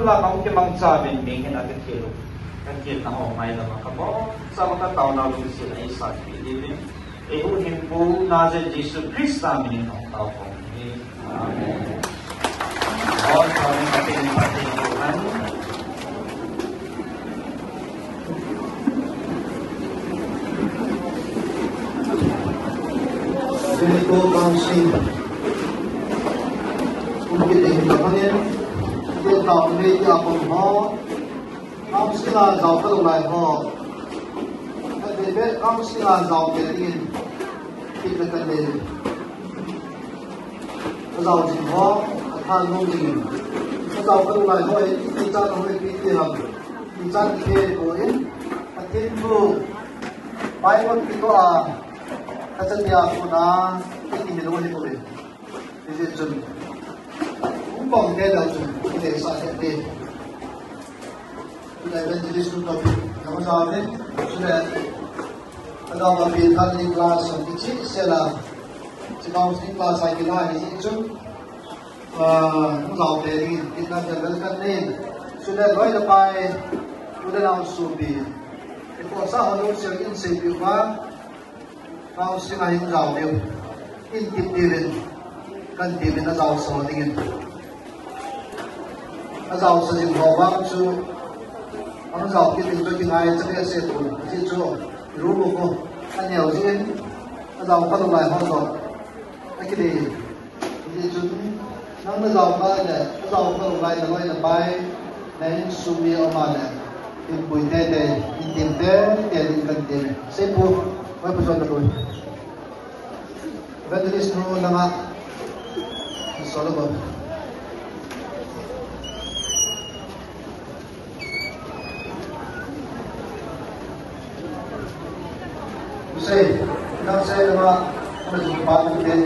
la kaung ke mang cha ben ming hen ake khelo kan kil na ho mai la ka bo sa ma ka taw na lu si ai sa ti di e hu hin bu na je Jesus Christ ta min no taw ko ni amen और सारे कटे नहीं पाते हैं तो कांसी उनके देखने वाले ये तापने की आप हो कांसी का जाओ कर उड़ाए हो अरे कांसी का जाओ के लिए कितने करने जाओ जी होท่านนุ่งจริงถ้าเราเป็นอะไรด้วยที่จ้าเราไม่คิดที่เราที่จ้าที่เกี่ยวกับอาทิตย์ผู้ไปวันที่ก็ถ้าจะมีอะไรนะที่กินไม่รู้ที่ตัวเองที่จะจุนผมบอกแค่เดียวจุนที่เด็กสาวเด็กที่ได้เป็นที่สุดตัวพี่ยังไม่ทราบเลยสุดเลยเรามาเรียนท่านในคลาสที่ชิเสร็จแล้วที่เราที่คลาสใส่กีฬาที่จุนchúng giàu để đi Việt Namจะเริ่มกันนี่สุดท้ายร้อยละไปสุดท้ายเราสูบบีเป็นคนสร้างความรู้สึกอินทรีย์ผิวว่าเราสิ่งไหนเราเดียวอินทิพย์ดีเป็นกันดีเป็นเราสอนดิ้งเราสิ่งของว่างชูเราคิดถึงตัวจริงไงจะเป็นเศษตัวที่ชูรู้บุกอันเหนียวจริงเราพัฒนาห้องเราไม่คิดดีที่จุดนั่งไม่เราไปเนี่ยเราพัฒนาเราจะไปในสุมีออกมาเนี่ยอินบุญเต้อินดิมเต้เดี๋ยวอินกันเดี๋ยวเสียบุไว้ประชดกันเลยเวทีนี้นู้นนะสอนกันใช่นั่งใช่ไหมว่ามันจะปาร์ตี้